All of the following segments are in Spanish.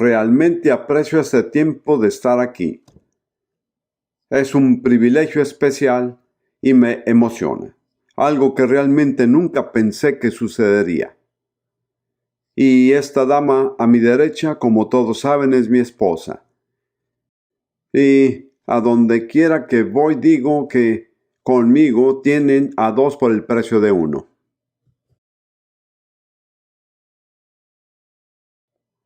Realmente aprecio este tiempo de estar aquí. Es un privilegio especial y me emociona. Algo que realmente nunca pensé que sucedería. Y esta dama a mi derecha, como todos saben, es mi esposa. Y a donde quiera que voy digo que conmigo tienen a dos por el precio de uno.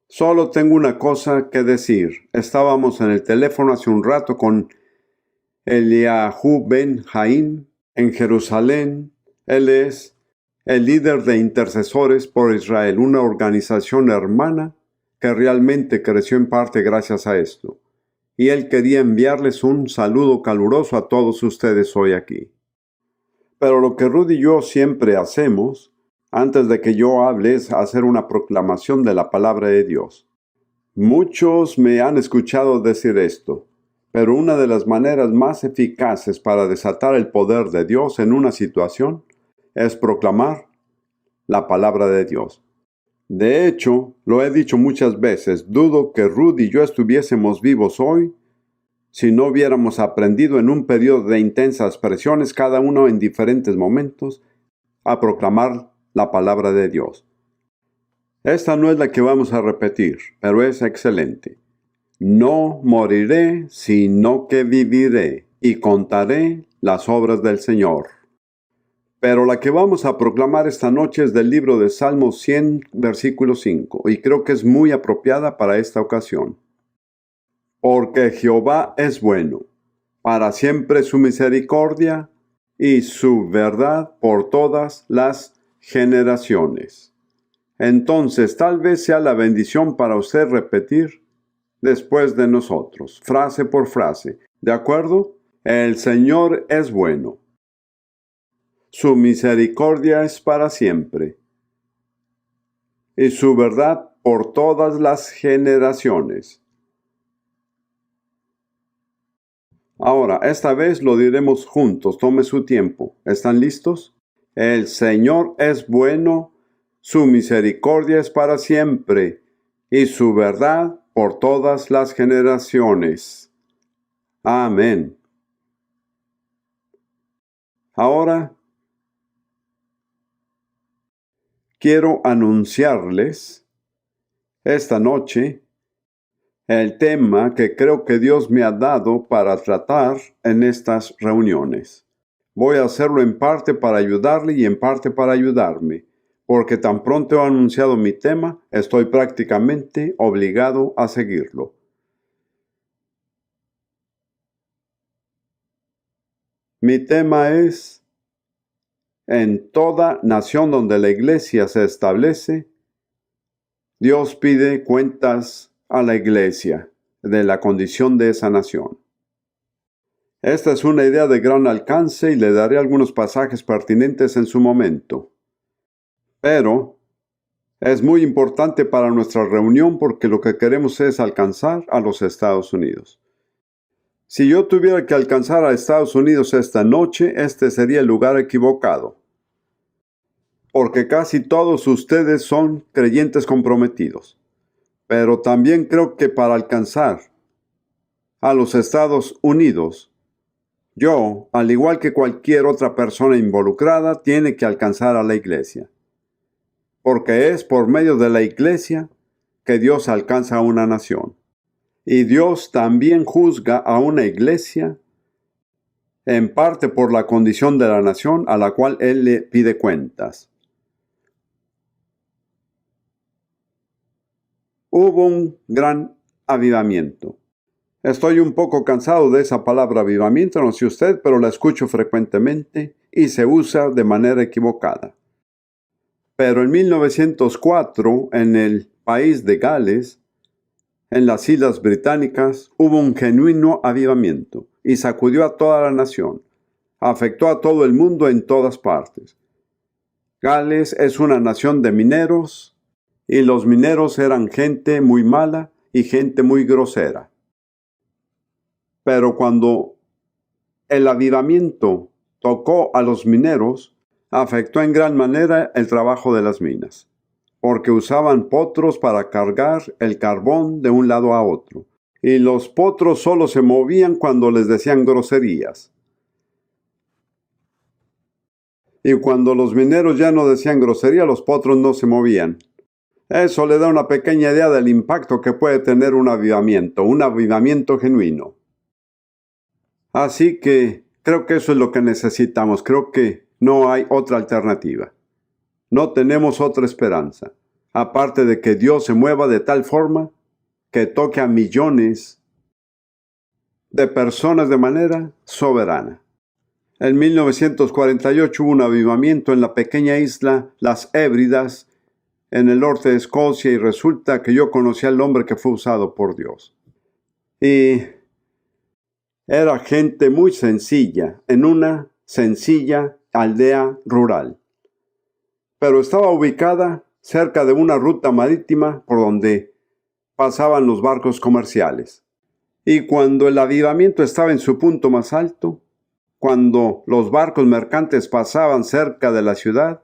Solo tengo una cosa que decir. Estábamos en el teléfono hace un rato con Eliahu Ben Jaim en Jerusalén. Él es el líder de Intercesores por Israel, una organización hermana que realmente creció en parte gracias a esto. Y él quería enviarles un saludo caluroso a todos ustedes hoy aquí. Pero lo que Rudy y yo siempre hacemos, antes de que yo hable, es hacer una proclamación de la palabra de Dios. Muchos me han escuchado decir esto, pero una de las maneras más eficaces para desatar el poder de Dios en una situación es proclamar la palabra de Dios. De hecho, lo he dicho muchas veces, dudo que Rudy y yo estuviésemos vivos hoy si no hubiéramos aprendido en un periodo de intensas presiones, cada uno en diferentes momentos, a proclamar la palabra de Dios. Esta no es la que vamos a repetir, pero es excelente. No moriré, sino que viviré, y contaré las obras del Señor. Pero la que vamos a proclamar esta noche es del libro de Salmos 100, versículo 5, y creo que es muy apropiada para esta ocasión. Porque Jehová es bueno, para siempre su misericordia y su verdad por todas las generaciones. Entonces, tal vez sea la bendición para usted repetir después de nosotros, frase por frase. ¿De acuerdo? El Señor es bueno. Su misericordia es para siempre. Y su verdad por todas las generaciones. Ahora, esta vez lo diremos juntos. Tome su tiempo. ¿Están listos? El Señor es bueno, su misericordia es para siempre, y su verdad por todas las generaciones. Amén. Ahora, quiero anunciarles esta noche el tema que creo que Dios me ha dado para tratar en estas reuniones. Voy a hacerlo en parte para ayudarle y en parte para ayudarme, porque tan pronto he anunciado mi tema, estoy prácticamente obligado a seguirlo. Mi tema es: en toda nación donde la iglesia se establece, Dios pide cuentas a la iglesia de la condición de esa nación. Esta es una idea de gran alcance y le daré algunos pasajes pertinentes en su momento. Pero es muy importante para nuestra reunión porque lo que queremos es alcanzar a los Estados Unidos. Si yo tuviera que alcanzar a Estados Unidos esta noche, este sería el lugar equivocado. Porque casi todos ustedes son creyentes comprometidos. Pero también creo que para alcanzar a los Estados Unidos, yo, al igual que cualquier otra persona involucrada, tiene que alcanzar a la iglesia. Porque es por medio de la iglesia que Dios alcanza a una nación. Y Dios también juzga a una iglesia, en parte por la condición de la nación a la cual Él le pide cuentas. Hubo un gran avivamiento. Estoy un poco cansado de esa palabra avivamiento, no sé usted, pero la escucho frecuentemente y se usa de manera equivocada. Pero en 1904, en el país de Gales, en las Islas Británicas, hubo un genuino avivamiento y sacudió a toda la nación. Afectó a todo el mundo en todas partes. Gales es una nación de mineros y los mineros eran gente muy mala y gente muy grosera. Pero cuando el avivamiento tocó a los mineros, afectó en gran manera el trabajo de las minas. porque usaban potros para cargar el carbón de un lado a otro. Y los potros solo se movían cuando les decían groserías. Y cuando los mineros ya no decían grosería, los potros no se movían. Eso le da una pequeña idea del impacto que puede tener un avivamiento genuino. Así que creo que eso es lo que necesitamos. Creo que no hay otra alternativa. No tenemos otra esperanza, aparte de que Dios se mueva de tal forma que toque a millones de personas de manera soberana. En 1948 hubo un avivamiento en la pequeña isla Las Hébridas, en el norte de Escocia, y resulta que yo conocí al hombre que fue usado por Dios. Y era gente muy sencilla, en una sencilla aldea rural. Pero estaba ubicada cerca de una ruta marítima por donde pasaban los barcos comerciales. Y cuando el avivamiento estaba en su punto más alto, cuando los barcos mercantes pasaban cerca de la ciudad,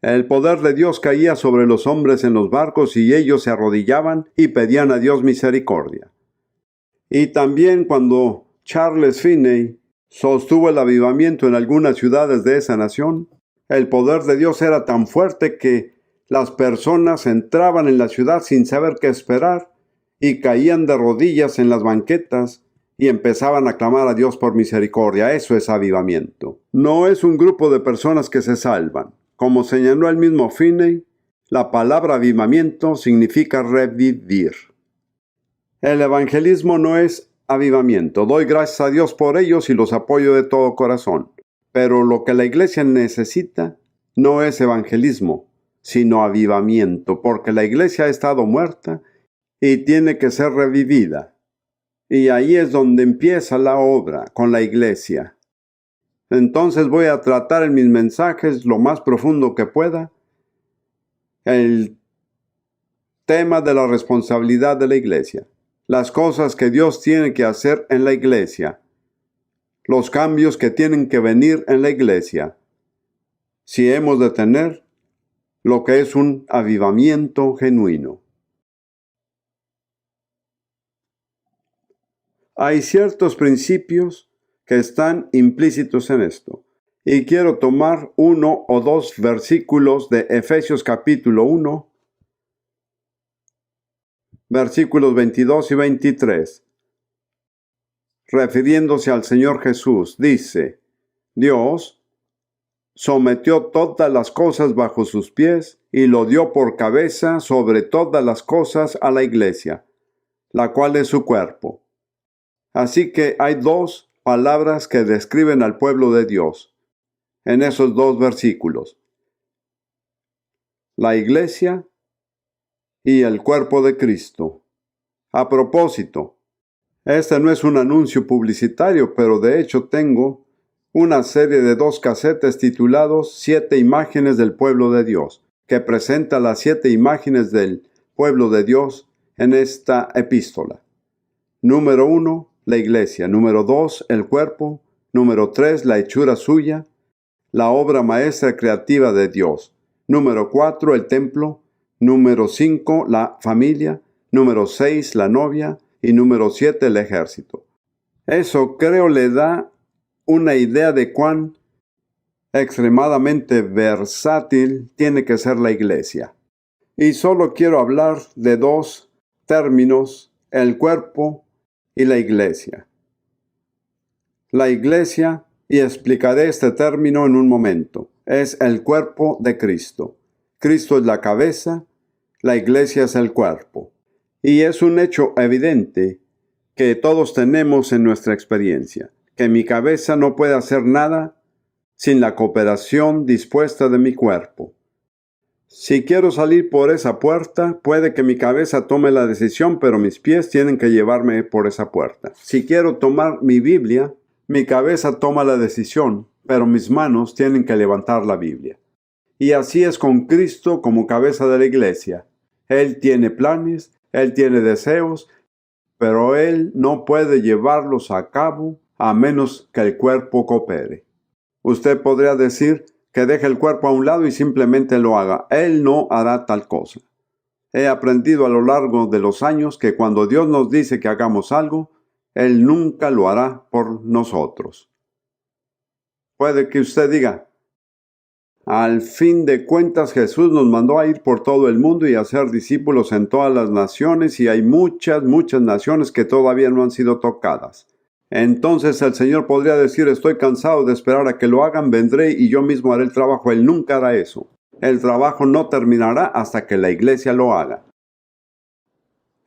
el poder de Dios caía sobre los hombres en los barcos y ellos se arrodillaban y pedían a Dios misericordia. Y también cuando Charles Finney sostuvo el avivamiento en algunas ciudades de esa nación, el poder de Dios era tan fuerte que las personas entraban en la ciudad sin saber qué esperar y caían de rodillas en las banquetas y empezaban a clamar a Dios por misericordia. Eso es avivamiento. No es un grupo de personas que se salvan. Como señaló el mismo Finney, la palabra avivamiento significa revivir. El evangelismo no es avivamiento. Doy gracias a Dios por ellos y los apoyo de todo corazón. Pero lo que la iglesia necesita no es evangelismo, sino avivamiento, porque la iglesia ha estado muerta y tiene que ser revivida. Y ahí es donde empieza la obra, con la iglesia. Entonces voy a tratar en mis mensajes lo más profundo que pueda el tema de la responsabilidad de la iglesia, las cosas que Dios tiene que hacer en la iglesia, los cambios que tienen que venir en la iglesia, si hemos de tener lo que es un avivamiento genuino. Hay ciertos principios que están implícitos en esto. Y quiero tomar 1 o 2 versículos de Efesios capítulo 1, versículos 22 y 23. Refiriéndose al Señor Jesús, dice: Dios sometió todas las cosas bajo sus pies y lo dio por cabeza sobre todas las cosas a la iglesia, la cual es su cuerpo. Así que hay 2 palabras que describen al pueblo de Dios en esos 2 versículos: la iglesia y el cuerpo de Cristo. A propósito, este no es un anuncio publicitario, pero de hecho tengo una serie de 2 casetes titulados 7 imágenes del pueblo de Dios, que presenta las 7 imágenes del pueblo de Dios en esta epístola. Número 1, la iglesia. Número 2, el cuerpo. Número 3, la hechura suya, la obra maestra creativa de Dios. Número 4, el templo. Número 5, la familia. Número 6, la novia. Y número 7, el ejército. Eso creo le da una idea de cuán extremadamente versátil tiene que ser la iglesia. Y solo quiero hablar de 2 términos: el cuerpo y la iglesia. La iglesia, y explicaré este término en un momento, es el cuerpo de Cristo. Cristo es la cabeza, la iglesia es el cuerpo. Y es un hecho evidente que todos tenemos en nuestra experiencia, que mi cabeza no puede hacer nada sin la cooperación dispuesta de mi cuerpo. Si quiero salir por esa puerta, puede que mi cabeza tome la decisión, pero mis pies tienen que llevarme por esa puerta. Si quiero tomar mi Biblia, mi cabeza toma la decisión, pero mis manos tienen que levantar la Biblia. Y así es con Cristo como cabeza de la iglesia. Él tiene planes, Él tiene deseos, pero Él no puede llevarlos a cabo a menos que el cuerpo coopere. Usted podría decir que deje el cuerpo a un lado y simplemente lo haga. Él no hará tal cosa. He aprendido a lo largo de los años que cuando Dios nos dice que hagamos algo, Él nunca lo hará por nosotros. Puede que usted diga, al fin de cuentas Jesús nos mandó a ir por todo el mundo y a hacer discípulos en todas las naciones, y hay muchas naciones que todavía no han sido tocadas. Entonces el Señor podría decir, estoy cansado de esperar a que lo hagan, vendré y yo mismo haré el trabajo. Él nunca hará eso. El trabajo no terminará hasta que la iglesia lo haga.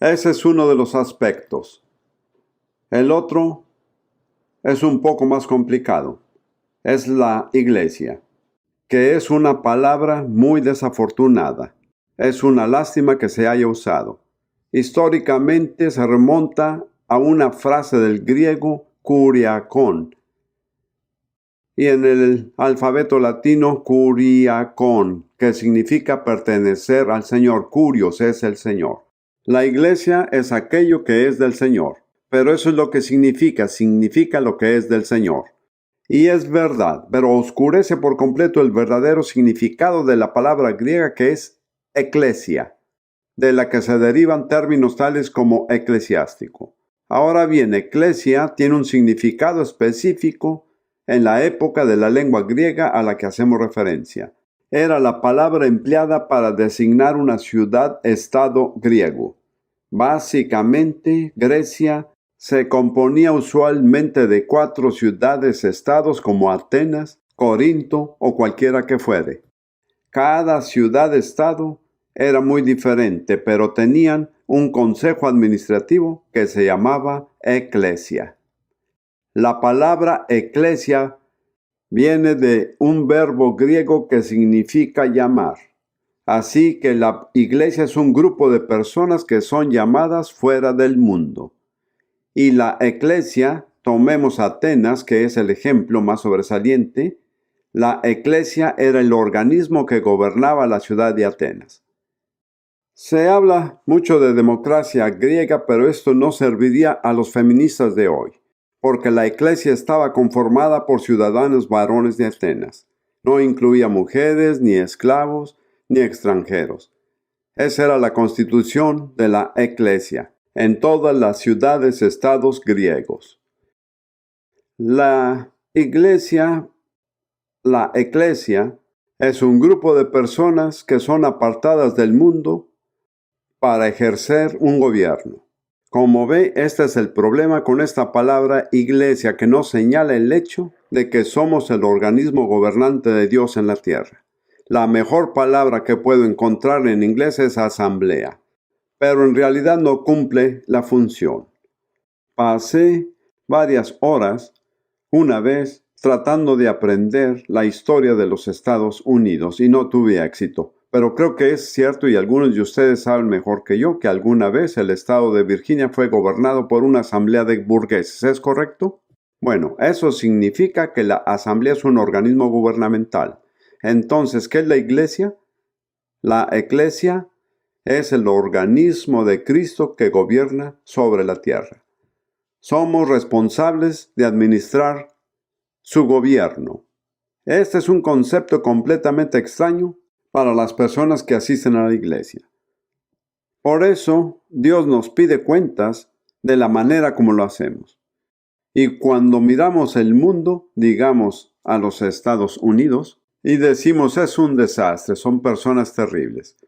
Ese es uno de los aspectos. El otro es un poco más complicado. Es la iglesia, que es una palabra muy desafortunada. Es una lástima que se haya usado. Históricamente se remonta a una frase del griego kuriakón, y en el alfabeto latino kuriakón, que significa pertenecer al Señor. Kurios es el Señor. La iglesia es aquello que es del Señor, pero eso es lo que significa lo que es del Señor. Y es verdad, pero oscurece por completo el verdadero significado de la palabra griega que es eclesia, de la que se derivan términos tales como eclesiástico. Ahora bien, eclesia tiene un significado específico en la época de la lengua griega a la que hacemos referencia. Era la palabra empleada para designar una ciudad-estado griego. Básicamente, Grecia se componía usualmente de 4 ciudades-estados como Atenas, Corinto o cualquiera que fuere. Cada ciudad-estado era muy diferente, pero tenían un consejo administrativo que se llamaba eclesia. La palabra eclesia viene de un verbo griego que significa llamar. Así que la iglesia es un grupo de personas que son llamadas fuera del mundo. Y la eclesia, tomemos Atenas, que es el ejemplo más sobresaliente, la eclesia era el organismo que gobernaba la ciudad de Atenas. Se habla mucho de democracia griega, pero esto no serviría a los feministas de hoy, porque la iglesia estaba conformada por ciudadanos varones de Atenas. No incluía mujeres, ni esclavos, ni extranjeros. Esa era la constitución de la iglesia en todas las ciudades-estados griegos. La iglesia es un grupo de personas que son apartadas del mundo para ejercer un gobierno. Como ve, este es el problema con esta palabra iglesia, que nos señala el hecho de que somos el organismo gobernante de Dios en la tierra. La mejor palabra que puedo encontrar en inglés es asamblea, pero en realidad no cumple la función. Pasé varias horas una vez tratando de aprender la historia de los Estados Unidos y no tuve éxito. Pero creo que es cierto, y algunos de ustedes saben mejor que yo, que alguna vez el estado de Virginia fue gobernado por una asamblea de burgueses. ¿Es correcto? Bueno, eso significa que la asamblea es un organismo gubernamental. Entonces, ¿qué es la iglesia? La iglesia es el organismo de Cristo que gobierna sobre la tierra. Somos responsables de administrar su gobierno. Este es un concepto completamente extraño para las personas que asisten a la iglesia. Por eso, Dios nos pide cuentas de la manera como lo hacemos. Y cuando miramos el mundo, digamos a los Estados Unidos, y decimos, es un desastre, son personas terribles.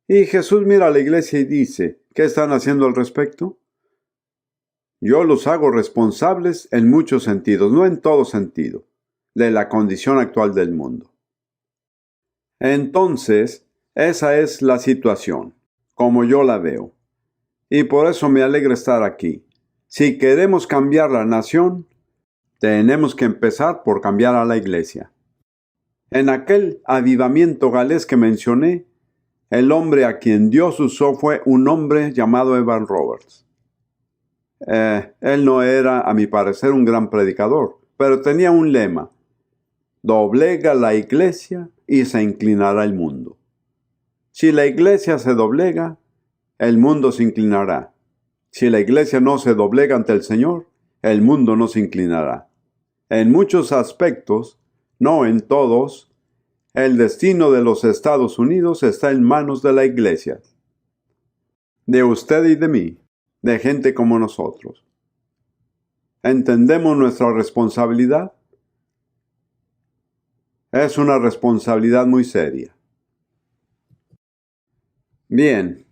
Y Jesús mira a la iglesia y dice, ¿qué están haciendo al respecto? Yo los hago responsables en muchos sentidos, no en todo sentido, de la condición actual del mundo. Entonces, esa es la situación, como yo la veo. Y por eso me alegra estar aquí. Si queremos cambiar la nación, tenemos que empezar por cambiar a la iglesia. En aquel avivamiento galés que mencioné, el hombre a quien Dios usó fue un hombre llamado Evan Roberts. Él no era, a mi parecer, un gran predicador, pero tenía un lema: doblega la iglesia y se inclinará el mundo. Si la iglesia se doblega, el mundo se inclinará. Si la iglesia no se doblega ante el Señor, el mundo no se inclinará. En muchos aspectos, no en todos, el destino de los Estados Unidos está en manos de la iglesia. de usted y de mí, de gente como nosotros. ¿Entendemos nuestra responsabilidad? Es una responsabilidad muy seria. Bien,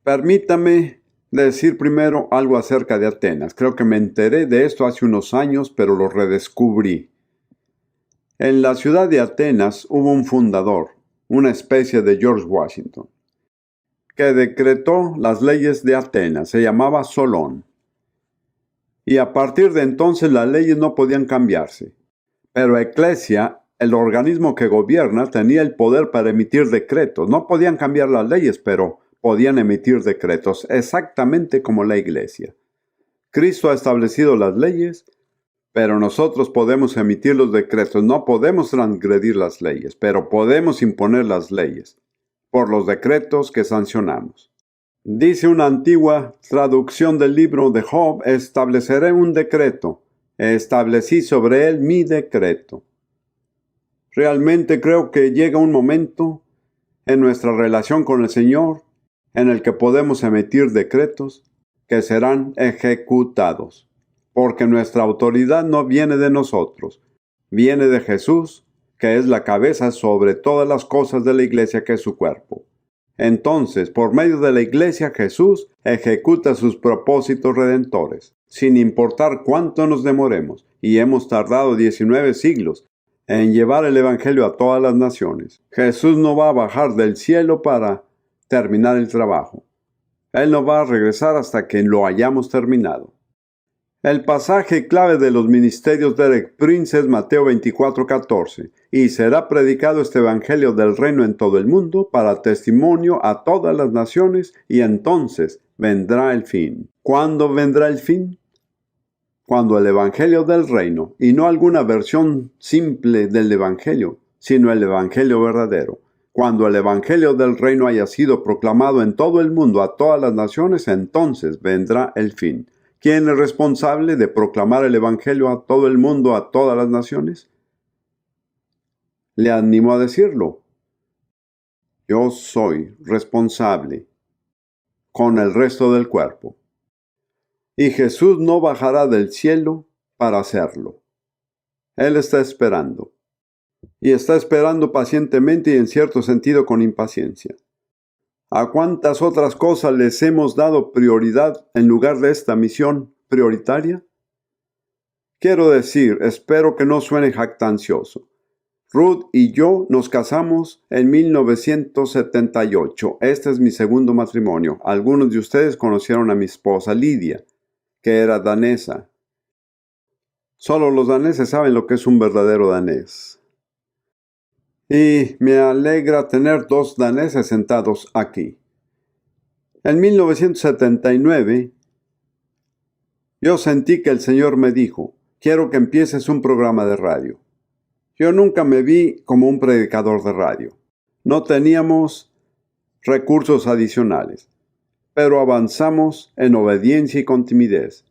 permítame decir primero algo acerca de Atenas. Creo que me enteré de esto hace unos años, pero lo redescubrí. En la ciudad de Atenas hubo un fundador, una especie de George Washington, que decretó las leyes de Atenas. Se llamaba Solón. Y a partir de entonces las leyes no podían cambiarse. Pero Eclesia, el organismo que gobierna, tenía el poder para emitir decretos. No podían cambiar las leyes, pero podían emitir decretos, exactamente como la Iglesia. Cristo ha establecido las leyes, pero nosotros podemos emitir los decretos. No podemos transgredir las leyes, pero podemos imponer las leyes por los decretos que sancionamos. Dice una antigua traducción del libro de Job: estableceré un decreto, establecí sobre él mi decreto. Realmente creo que llega un momento en nuestra relación con el Señor en el que podemos emitir decretos que serán ejecutados, porque nuestra autoridad no viene de nosotros, viene de Jesús, que es la cabeza sobre todas las cosas de la iglesia, que es su cuerpo. Entonces, por medio de la iglesia, Jesús ejecuta sus propósitos redentores, sin importar cuánto nos demoremos, y hemos tardado 19 siglos en llevar el Evangelio a todas las naciones. Jesús no va a bajar del cielo para terminar el trabajo. Él no va a regresar hasta que lo hayamos terminado. El pasaje clave de los ministerios de Derek Prince es Mateo 24:14. Y será predicado este evangelio del reino en todo el mundo para testimonio a todas las naciones, y entonces vendrá el fin. ¿Cuándo vendrá el fin? Cuando el evangelio del reino, y no alguna versión simple del evangelio, sino el evangelio verdadero. Cuando el evangelio del reino haya sido proclamado en todo el mundo a todas las naciones, entonces vendrá el fin. ¿Quién es responsable de proclamar el evangelio a todo el mundo, a todas las naciones? Le animo a decirlo. Yo soy responsable con el resto del cuerpo. Y Jesús no bajará del cielo para hacerlo. Él está esperando. Y está esperando pacientemente y en cierto sentido con impaciencia. ¿A cuántas otras cosas les hemos dado prioridad en lugar de esta misión prioritaria? Quiero decir, espero que no suene jactancioso. Ruth y yo nos casamos en 1978. Este es mi segundo matrimonio. Algunos de ustedes conocieron a mi esposa Lidia, que era danesa. Solo los daneses saben lo que es un verdadero danés. Y me alegra tener dos daneses sentados aquí. En 1979, yo sentí que el Señor me dijo: quiero que empieces un programa de radio. Yo nunca me vi como un predicador de radio. No teníamos recursos adicionales, pero avanzamos en obediencia y con timidez.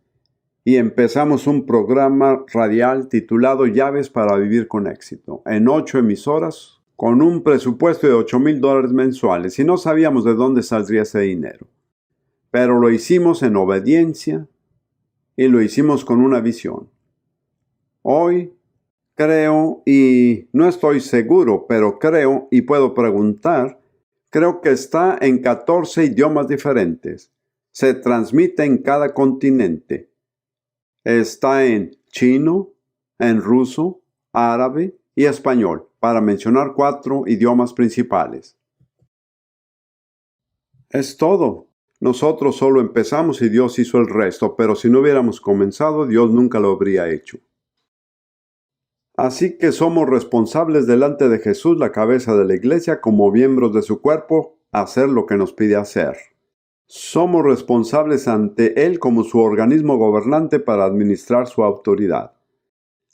Y empezamos un programa radial titulado Llaves para Vivir con Éxito, en 8 emisoras, con un presupuesto de $8,000 mensuales, y no sabíamos de dónde saldría ese dinero. Pero lo hicimos en obediencia y lo hicimos con una visión. Hoy creo, y no estoy seguro, pero creo y puedo preguntar, creo que está en 14 idiomas diferentes. Se transmite en cada continente. Está en chino, en ruso, árabe y español, para mencionar 4 idiomas principales. Es todo. Nosotros solo empezamos y Dios hizo el resto, pero si no hubiéramos comenzado, Dios nunca lo habría hecho. Así que somos responsables delante de Jesús, la cabeza de la iglesia, como miembros de su cuerpo, hacer lo que nos pide hacer. Somos responsables ante Él como su organismo gobernante para administrar su autoridad.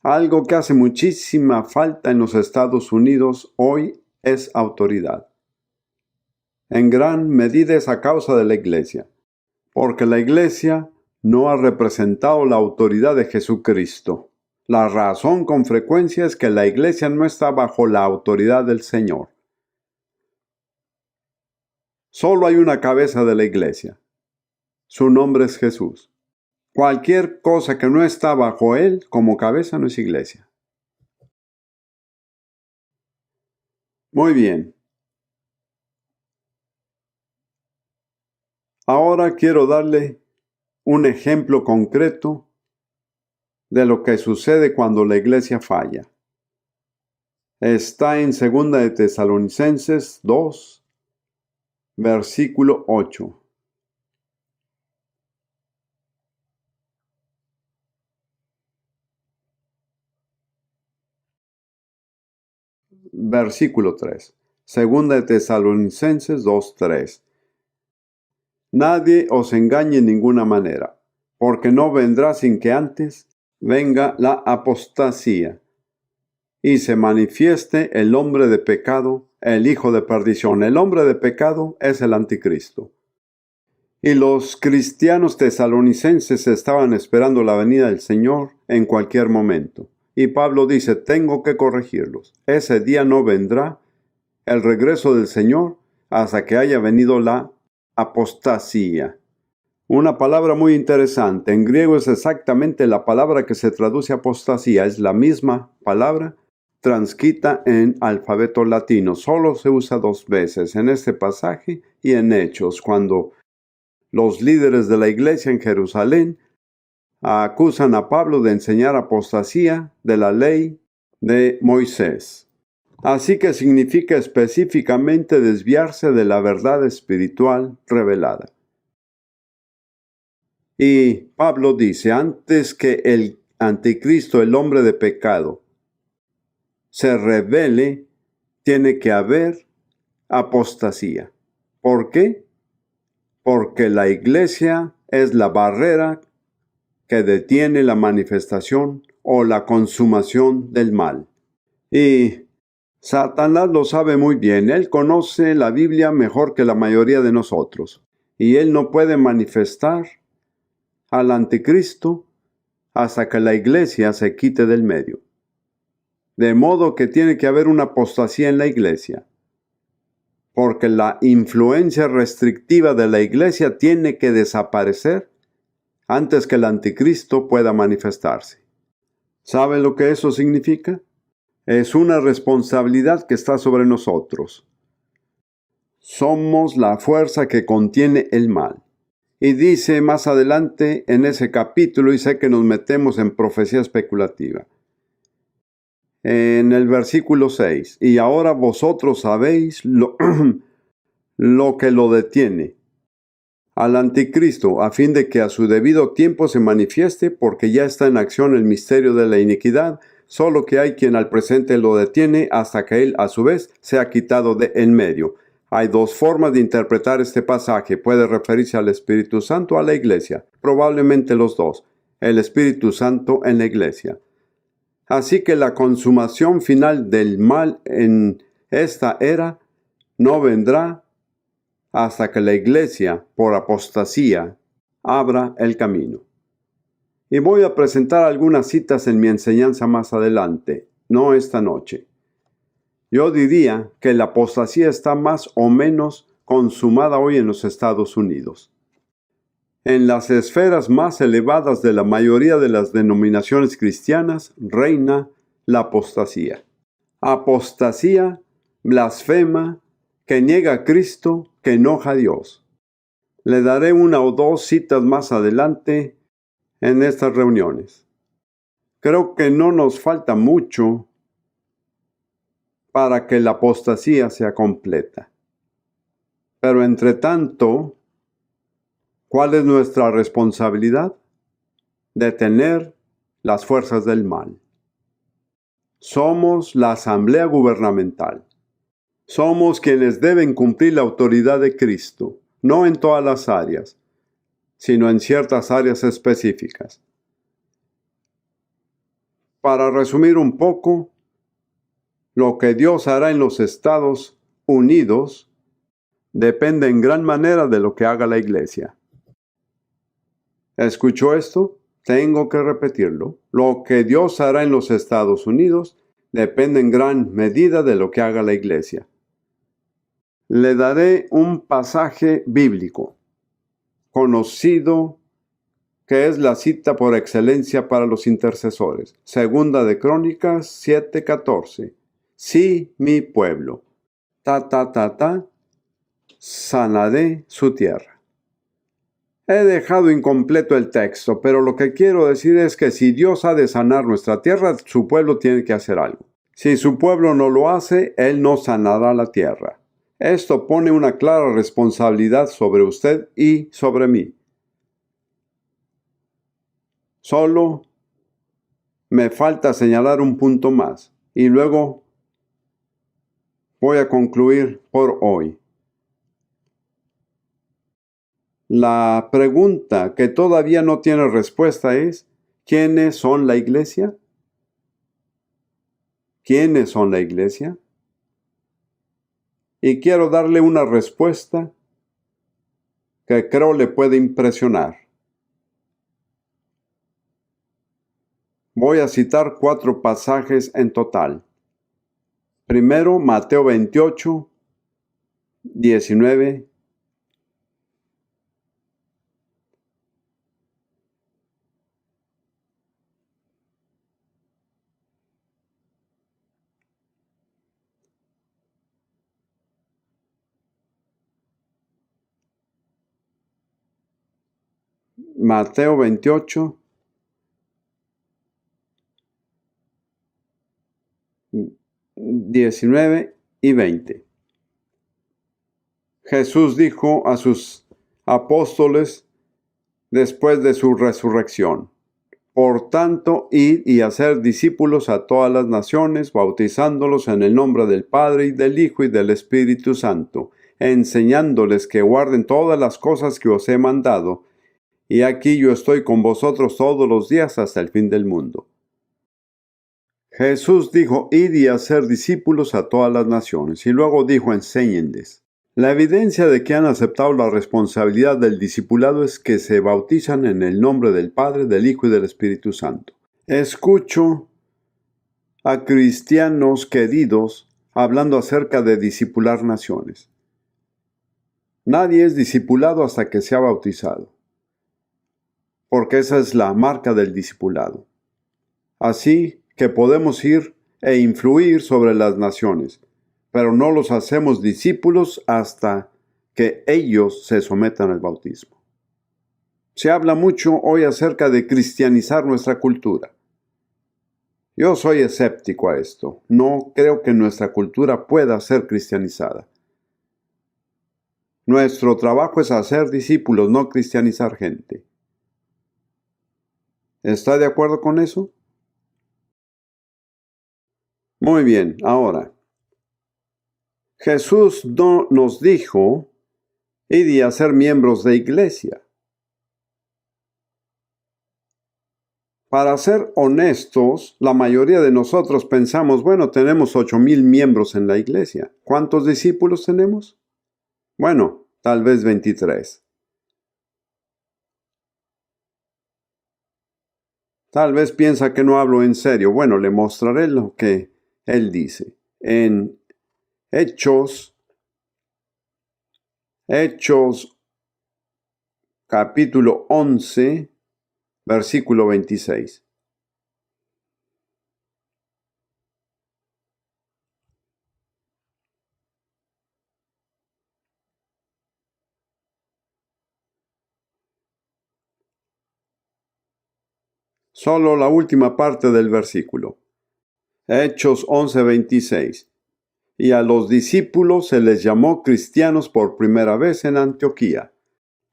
Algo que hace muchísima falta en los Estados Unidos hoy es autoridad. En gran medida es a causa de la iglesia, porque la iglesia no ha representado la autoridad de Jesucristo. La razón con frecuencia es que la iglesia no está bajo la autoridad del Señor. Solo hay una cabeza de la iglesia. Su nombre es Jesús. Cualquier cosa que no está bajo él como cabeza no es iglesia. Muy bien. Ahora quiero darle un ejemplo concreto de lo que sucede cuando la iglesia falla. Está en 2 de Tesalonicenses 2, versículo 8. Versículo 3. 2 de Tesalonicenses 2:3. Nadie os engañe en ninguna manera, porque no vendrá sin que antes venga la apostasía y se manifieste el hombre de pecado, el hijo de perdición. El hombre de pecado es el anticristo. Y los cristianos tesalonicenses estaban esperando la venida del Señor en cualquier momento. Y Pablo dice, tengo que corregirlos. Ese día no vendrá el regreso del Señor hasta que haya venido la apostasía. Una palabra muy interesante. En griego es exactamente la palabra que se traduce apostasía. Es la misma palabra transcrita en alfabeto latino. Solo se usa 2 veces, en este pasaje y en Hechos, cuando los líderes de la iglesia en Jerusalén acusan a Pablo de enseñar apostasía de la ley de Moisés. Así que significa específicamente desviarse de la verdad espiritual revelada. Y Pablo dice, antes que el anticristo, el hombre de pecado, se revele, tiene que haber apostasía. ¿Por qué? Porque la iglesia es la barrera que detiene la manifestación o la consumación del mal. Y Satanás lo sabe muy bien. Él conoce la Biblia mejor que la mayoría de nosotros. Y él no puede manifestar al anticristo hasta que la iglesia se quite del medio. De modo que tiene que haber una apostasía en la iglesia. Porque la influencia restrictiva de la iglesia tiene que desaparecer antes que el anticristo pueda manifestarse. ¿Sabe lo que eso significa? Es una responsabilidad que está sobre nosotros. Somos la fuerza que contiene el mal. Y dice más adelante en ese capítulo, y sé que nos metemos en profecía especulativa, en el versículo 6, y ahora vosotros sabéis lo que lo detiene al anticristo, a fin de que a su debido tiempo se manifieste, porque ya está en acción el misterio de la iniquidad, solo que hay quien al presente lo detiene hasta que él a su vez sea quitado de en medio. Hay 2 formas de interpretar este pasaje. Puede referirse al Espíritu Santo o a la iglesia. Probablemente los 2. El Espíritu Santo en la iglesia. Así que la consumación final del mal en esta era no vendrá hasta que la iglesia, por apostasía, abra el camino. Y voy a presentar algunas citas en mi enseñanza más adelante, no esta noche. Yo diría que la apostasía está más o menos consumada hoy en los Estados Unidos. En las esferas más elevadas de la mayoría de las denominaciones cristianas reina la apostasía. Apostasía, blasfema, que niega a Cristo, que enoja a Dios. Le daré 1 o 2 citas más adelante en estas reuniones. Creo que no nos falta mucho para que la apostasía sea completa. Pero entre tanto, ¿cuál es nuestra responsabilidad? Detener las fuerzas del mal. Somos la asamblea gubernamental. Somos quienes deben cumplir la autoridad de Cristo, no en todas las áreas, sino en ciertas áreas específicas. Para resumir un poco, lo que Dios hará en los Estados Unidos depende en gran manera de lo que haga la iglesia. ¿Escuchó esto? Tengo que repetirlo. Lo que Dios hará en los Estados Unidos depende en gran medida de lo que haga la iglesia. Le daré un pasaje bíblico, conocido, que es la cita por excelencia para los intercesores. Segunda de Crónicas 7:14. Sí, mi pueblo. Sanaré su tierra. He dejado incompleto el texto, pero lo que quiero decir es que si Dios ha de sanar nuestra tierra, su pueblo tiene que hacer algo. Si su pueblo no lo hace, Él no sanará la tierra. Esto pone una clara responsabilidad sobre usted y sobre mí. Solo me falta señalar un punto más y luego voy a concluir por hoy. La pregunta que todavía no tiene respuesta es, ¿quiénes son la iglesia? ¿Quiénes son la iglesia? Y quiero darle una respuesta que creo le puede impresionar. Voy a citar 4 pasajes en total. Primero, Mateo 28, 19. Mateo 28, 19 y 20. Jesús dijo a sus apóstoles después de su resurrección: Por tanto, id y hacer discípulos a todas las naciones, bautizándolos en el nombre del Padre y del Hijo y del Espíritu Santo, enseñándoles que guarden todas las cosas que os he mandado, y aquí yo estoy con vosotros todos los días hasta el fin del mundo. Jesús dijo, id y hacer discípulos a todas las naciones, y luego dijo, enséñenles. La evidencia de que han aceptado la responsabilidad del discipulado es que se bautizan en el nombre del Padre, del Hijo y del Espíritu Santo. Escucho a cristianos queridos hablando acerca de discipular naciones. Nadie es discipulado hasta que sea bautizado, porque esa es la marca del discipulado. Así que podemos ir e influir sobre las naciones, pero no los hacemos discípulos hasta que ellos se sometan al bautismo. Se habla mucho hoy acerca de cristianizar nuestra cultura. Yo soy escéptico a esto. No creo que nuestra cultura pueda ser cristianizada. Nuestro trabajo es hacer discípulos, no cristianizar gente. ¿Está de acuerdo con eso? Muy bien, ahora. Jesús no nos dijo, id a ser miembros de iglesia. Para ser honestos, la mayoría de nosotros pensamos, bueno, tenemos 8,000 miembros en la iglesia. ¿Cuántos discípulos tenemos? Bueno, tal vez 23. Tal vez piensa que no hablo en serio. Bueno, le mostraré lo que él dice. En Hechos capítulo 11, versículo 26. Solo la última parte del versículo. Hechos 11, 26. Y a los discípulos se les llamó cristianos por primera vez en Antioquía.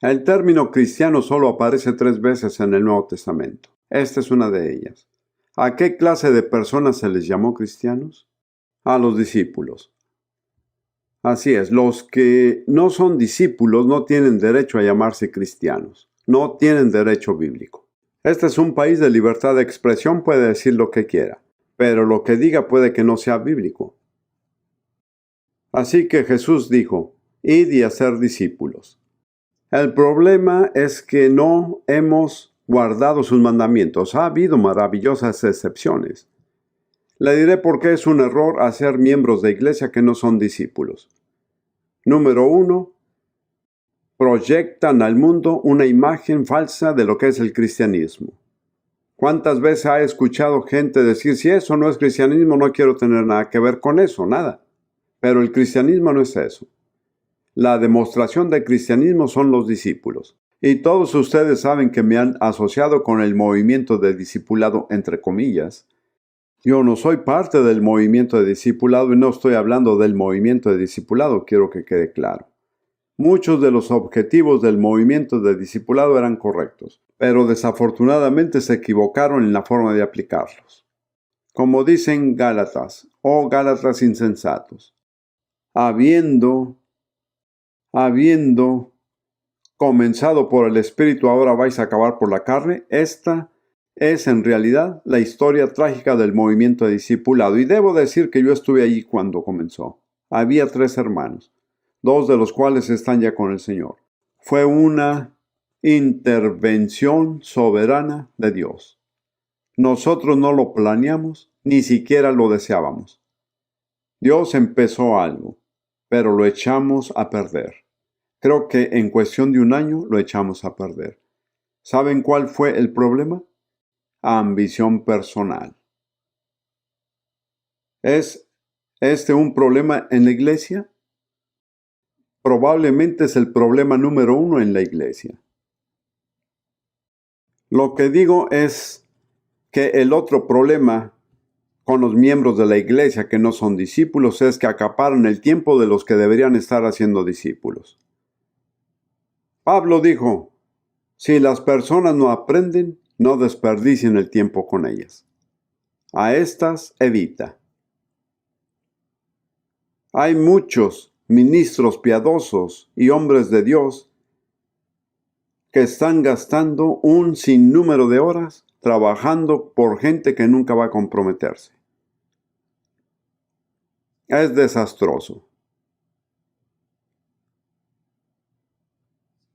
El término cristiano solo aparece 3 veces en el Nuevo Testamento. Esta es una de ellas. ¿A qué clase de personas se les llamó cristianos? A los discípulos. Así es, los que no son discípulos no tienen derecho a llamarse cristianos. No tienen derecho bíblico. Este es un país de libertad de expresión, puede decir lo que quiera, pero lo que diga puede que no sea bíblico. Así que Jesús dijo, id y hacer discípulos. El problema es que no hemos guardado sus mandamientos. Ha habido maravillosas excepciones. Le diré por qué es un error hacer miembros de iglesia que no son discípulos. Número 1. Proyectan al mundo una imagen falsa de lo que es el cristianismo. ¿Cuántas veces ha escuchado gente decir, si eso no es cristianismo, no quiero tener nada que ver con eso, nada? Pero el cristianismo no es eso. La demostración del cristianismo son los discípulos. Y todos ustedes saben que me han asociado con el movimiento de discipulado, entre comillas. Yo no soy parte del movimiento de discipulado y no estoy hablando del movimiento de discipulado, quiero que quede claro. Muchos de los objetivos del movimiento de discipulado eran correctos, pero desafortunadamente se equivocaron en la forma de aplicarlos. Como dicen Gálatas, oh Gálatas insensatos, habiendo comenzado por el Espíritu, ahora vais a acabar por la carne. Esta es en realidad la historia trágica del movimiento de discipulado. Y debo decir que yo estuve allí cuando comenzó. Había 3 hermanos, 2 de los cuales están ya con el Señor. Fue una intervención soberana de Dios. Nosotros no lo planeamos, ni siquiera lo deseábamos. Dios empezó algo, pero lo echamos a perder. Creo que en cuestión de un año lo echamos a perder. ¿Saben cuál fue el problema? Ambición personal. ¿Es este un problema en la iglesia? Probablemente es el problema número 1 en la iglesia. Lo que digo es que el otro problema con los miembros de la iglesia que no son discípulos es que acaparan el tiempo de los que deberían estar haciendo discípulos. Pablo dijo, si las personas no aprenden, no desperdicien el tiempo con ellas. A estas evita. Hay muchos ministros piadosos y hombres de Dios que están gastando un sinnúmero de horas trabajando por gente que nunca va a comprometerse. Es desastroso.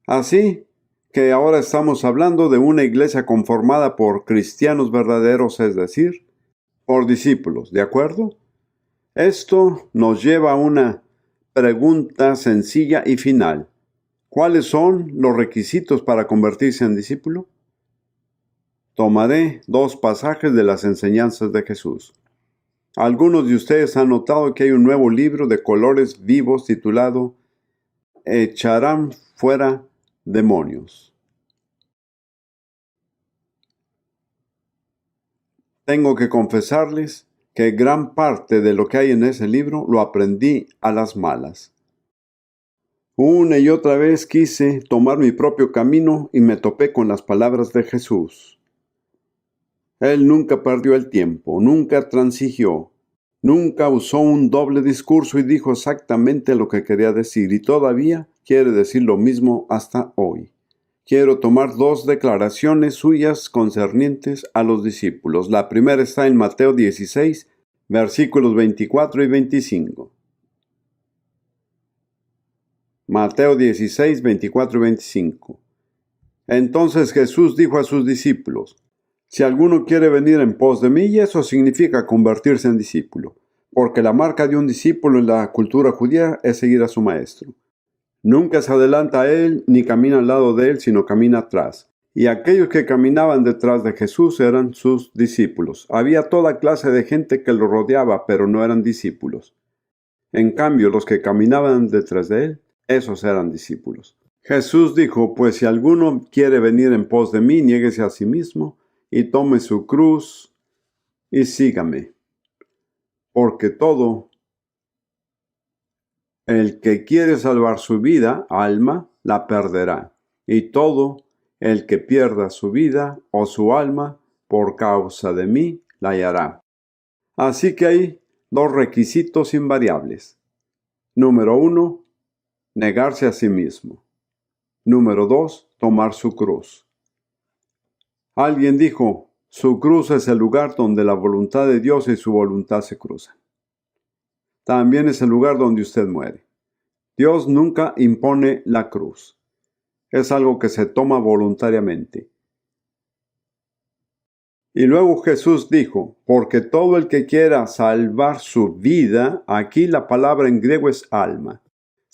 Así que ahora estamos hablando de una iglesia conformada por cristianos verdaderos, es decir, por discípulos, ¿de acuerdo? Esto nos lleva a una pregunta sencilla y final. ¿Cuáles son los requisitos para convertirse en discípulo? Tomaré 2 pasajes de las enseñanzas de Jesús. Algunos de ustedes han notado que hay un nuevo libro de colores vivos titulado Echarán fuera demonios. Tengo que confesarles que gran parte de lo que hay en ese libro lo aprendí a las malas. Una y otra vez quise tomar mi propio camino y me topé con las palabras de Jesús. Él nunca perdió el tiempo, nunca transigió, nunca usó un doble discurso y dijo exactamente lo que quería decir, y todavía quiere decir lo mismo hasta hoy. Quiero tomar 2 declaraciones suyas concernientes a los discípulos. La primera está en Mateo 16, versículos 24 y 25. Mateo 16, 24 y 25. Entonces Jesús dijo a sus discípulos, si alguno quiere venir en pos de mí, y eso significa convertirse en discípulo, porque la marca de un discípulo en la cultura judía es seguir a su maestro. Nunca se adelanta a él ni camina al lado de él, sino camina atrás. Y aquellos que caminaban detrás de Jesús eran sus discípulos. Había toda clase de gente que lo rodeaba, pero no eran discípulos. En cambio, los que caminaban detrás de él, esos eran discípulos. Jesús dijo, pues si alguno quiere venir en pos de mí, niéguese a sí mismo y tome su cruz y sígame. Porque todo el que quiere salvar su vida, alma, la perderá. Y todo el que pierda su vida o su alma, por causa de mí, la hallará. Así que hay 2 requisitos invariables. Número 1, negarse a sí mismo. Número 2, tomar su cruz. Alguien dijo, su cruz es el lugar donde la voluntad de Dios y su voluntad se cruzan. También es el lugar donde usted muere. Dios nunca impone la cruz. Es algo que se toma voluntariamente. Y luego Jesús dijo, porque todo el que quiera salvar su vida, aquí la palabra en griego es alma.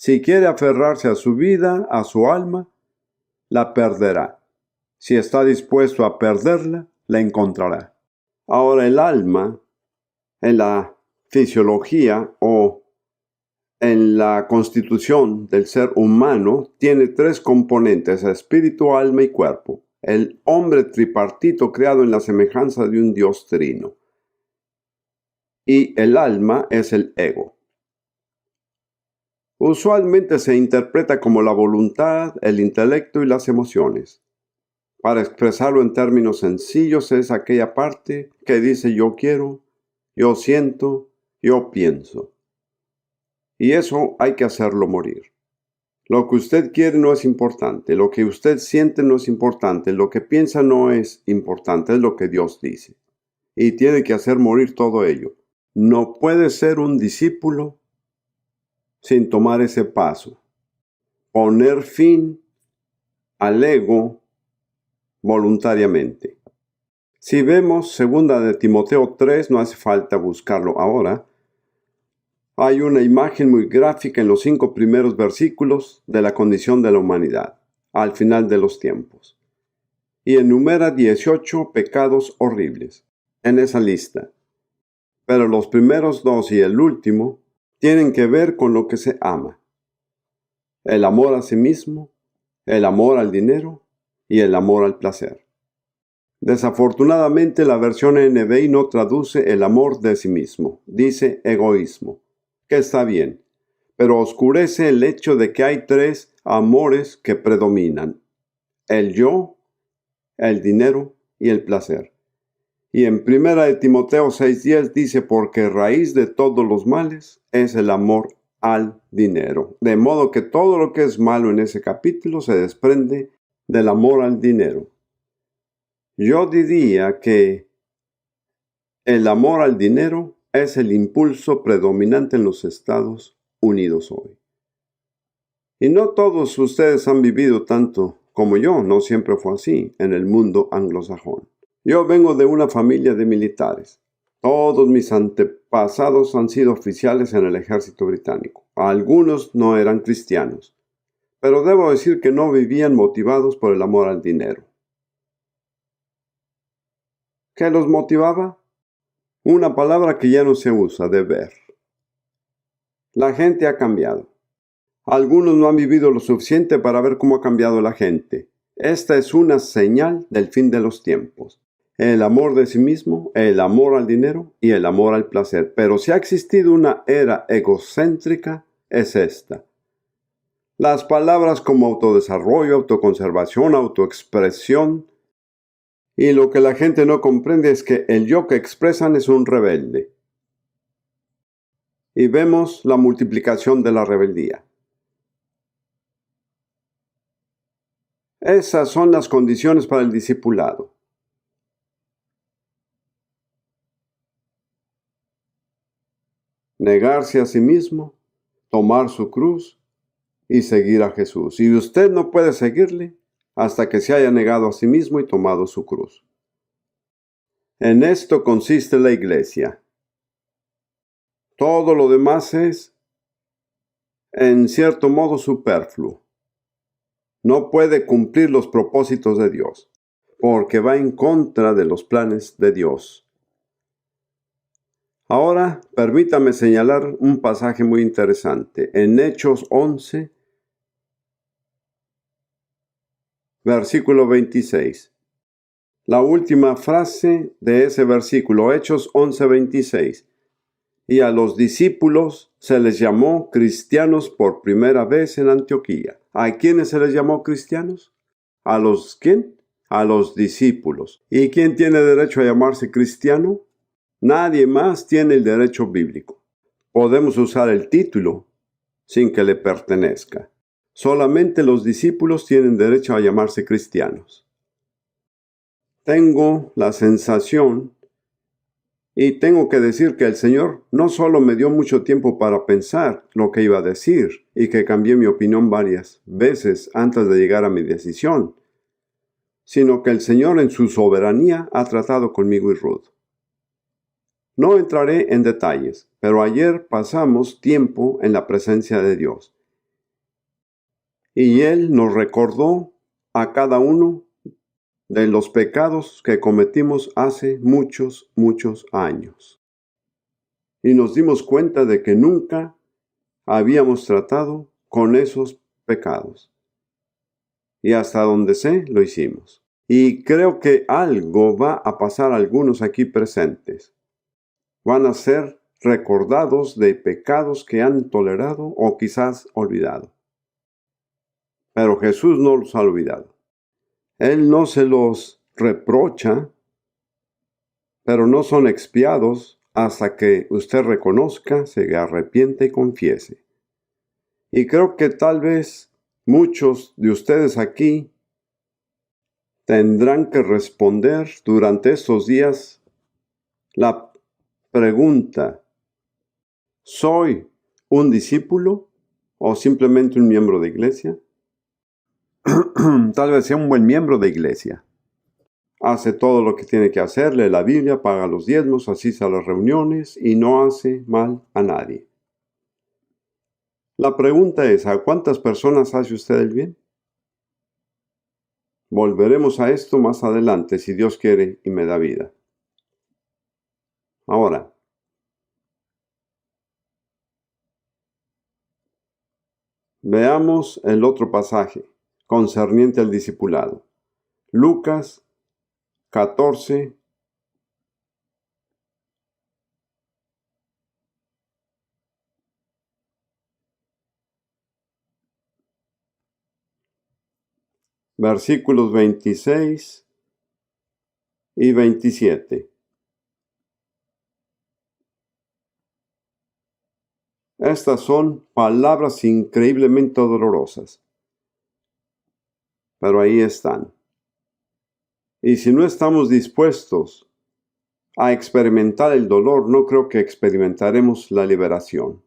Si quiere aferrarse a su vida, a su alma, la perderá. Si está dispuesto a perderla, la encontrará. Ahora, el alma, en la fisiología o en la constitución del ser humano, tiene tres componentes: espíritu, alma y cuerpo. El hombre tripartito creado en la semejanza de un Dios trino. Y el alma es el ego. Usualmente se interpreta como la voluntad, el intelecto y las emociones. Para expresarlo en términos sencillos, es aquella parte que dice yo quiero, yo siento, yo pienso. Y eso hay que hacerlo morir. Lo que usted quiere no es importante, lo que usted siente no es importante, lo que piensa no es importante, es lo que Dios dice. Y tiene que hacer morir todo ello. No puede ser un discípulo sin tomar ese paso. Poner fin al ego voluntariamente. Si vemos 2 de Timoteo 3, no hace falta buscarlo ahora. Hay una imagen muy gráfica en los 5 primeros versículos de la condición de la humanidad, al final de los tiempos. Y enumera 18 pecados horribles en esa lista. Pero los primeros 2 y el último tienen que ver con lo que se ama: el amor a sí mismo, el amor al dinero y el amor al placer. Desafortunadamente, la versión NBI no traduce el amor de sí mismo, dice egoísmo, que está bien, pero oscurece el hecho de que hay 3 amores que predominan: el yo, el dinero y el placer. Y en 1 de Timoteo 6:10 dice: porque raíz de todos los males es el amor al dinero. De modo que todo lo que es malo en ese capítulo se desprende del amor al dinero. Yo diría que el amor al dinero es el impulso predominante en los Estados Unidos hoy. Y no todos ustedes han vivido tanto como yo, no siempre fue así en el mundo anglosajón. Yo vengo de una familia de militares. Todos mis antepasados han sido oficiales en el ejército británico. Algunos no eran cristianos, pero debo decir que no vivían motivados por el amor al dinero. ¿Qué los motivaba? Una palabra que ya no se usa: deber. La gente ha cambiado. Algunos no han vivido lo suficiente para ver cómo ha cambiado la gente. Esta es una señal del fin de los tiempos. El amor de sí mismo, el amor al dinero y el amor al placer. Pero si ha existido una era egocéntrica, es esta. Las palabras como autodesarrollo, autoconservación, autoexpresión. Y lo que la gente no comprende es que el yo que expresan es un rebelde. Y vemos la multiplicación de la rebeldía. Esas son las condiciones para el discipulado. Negarse a sí mismo, tomar su cruz y seguir a Jesús. Y usted no puede seguirle hasta que se haya negado a sí mismo y tomado su cruz. En esto consiste la iglesia. Todo lo demás es, en cierto modo, superfluo. No puede cumplir los propósitos de Dios, porque va en contra de los planes de Dios. Ahora, permítame señalar un pasaje muy interesante. En Hechos 11, versículo 26. La última frase de ese versículo, Hechos 11, 26. Y a los discípulos se les llamó cristianos por primera vez en Antioquía. ¿A quiénes se les llamó cristianos? ¿A los quién? A los discípulos. ¿Y quién tiene derecho a llamarse cristiano? Nadie más tiene el derecho bíblico. Podemos usar el título sin que le pertenezca. Solamente los discípulos tienen derecho a llamarse cristianos. Tengo la sensación y tengo que decir que el Señor no solo me dio mucho tiempo para pensar lo que iba a decir y que cambié mi opinión varias veces antes de llegar a mi decisión, sino que el Señor en su soberanía ha tratado conmigo y Ruth. No entraré en detalles, pero ayer pasamos tiempo en la presencia de Dios Y Él nos recordó a cada uno de los pecados que cometimos hace muchos, muchos años. Y nos dimos cuenta de que nunca habíamos tratado con esos pecados. Y hasta donde sé, lo hicimos. Y creo que algo va a pasar a algunos aquí presentes. Van a ser recordados de pecados que han tolerado o quizás olvidado. Pero Jesús no los ha olvidado. Él no se los reprocha, pero no son expiados hasta que usted reconozca, se arrepiente y confiese. Y creo que tal vez muchos de ustedes aquí tendrán que responder durante estos días la pregunta: ¿soy un discípulo o simplemente un miembro de iglesia? Tal vez sea un buen miembro de iglesia. Hace todo lo que tiene que hacer, lee la Biblia, paga los diezmos, asiste a las reuniones y no hace mal a nadie. La pregunta es: ¿a cuántas personas hace usted el bien? Volveremos a esto más adelante, si Dios quiere y me da vida. Ahora, veamos el otro pasaje concerniente al discipulado. Lucas 14, versículos 26 y 27. Estas son palabras increíblemente dolorosas, pero ahí están. Y si no estamos dispuestos a experimentar el dolor, no creo que experimentaremos la liberación.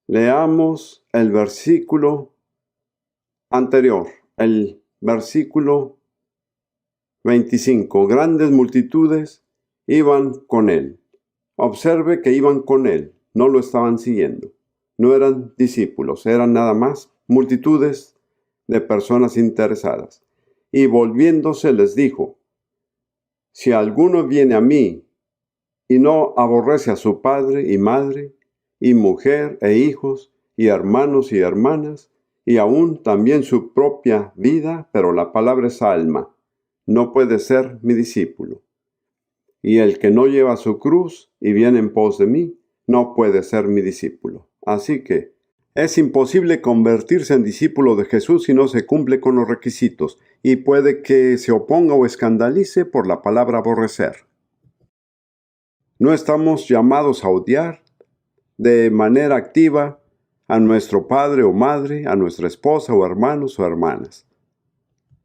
Leamos el versículo anterior, el versículo 25. Grandes multitudes iban con él. Observe que iban con él, no lo estaban siguiendo. No eran discípulos, eran nada más multitudes de personas interesadas. Y volviéndose les dijo: si alguno viene a mí y no aborrece a su padre y madre, y mujer e hijos, y hermanos y hermanas, y aún también su propia vida, pero la palabra es alma, no puede ser mi discípulo. Y el que no lleva su cruz y viene en pos de mí, no puede ser mi discípulo. Así que es imposible convertirse en discípulo de Jesús si no se cumple con los requisitos, y puede que se oponga o escandalice por la palabra aborrecer. No estamos llamados a odiar de manera activa a nuestro padre o madre, a nuestra esposa o hermanos o hermanas.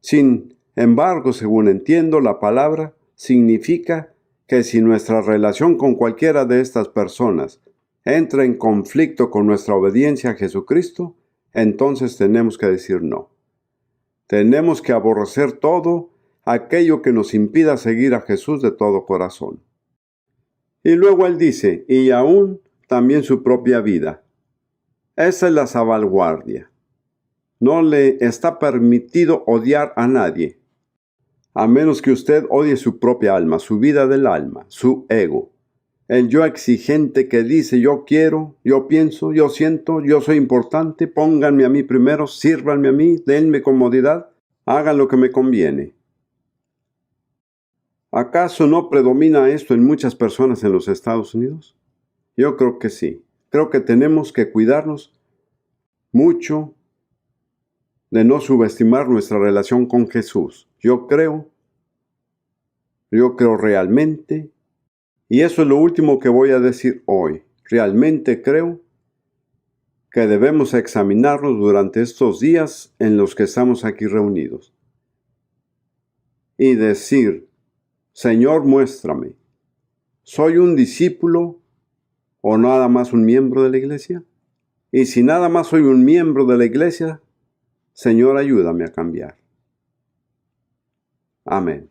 Sin embargo, según entiendo, la palabra significa que si nuestra relación con cualquiera de estas personas entra en conflicto con nuestra obediencia a Jesucristo, entonces tenemos que decir no. Tenemos que aborrecer todo aquello que nos impida seguir a Jesús de todo corazón. Y luego él dice: y aún también su propia vida. Esa es la salvaguardia. No le está permitido odiar a nadie, a menos que usted odie su propia alma, su vida del alma, su ego. El yo exigente que dice: yo quiero, yo pienso, yo siento, yo soy importante, pónganme a mí primero, sírvanme a mí, denme comodidad, hagan lo que me conviene. ¿Acaso no predomina esto en muchas personas en los Estados Unidos? Yo creo que sí. Creo que tenemos que cuidarnos mucho de no subestimar nuestra relación con Jesús. Yo creo realmente, y eso es lo último que voy a decir hoy. Realmente creo que debemos examinarnos durante estos días en los que estamos aquí reunidos y decir: Señor, muéstrame, ¿soy un discípulo o nada más un miembro de la iglesia? Y si nada más soy un miembro de la iglesia, Señor, ayúdame a cambiar. Amén.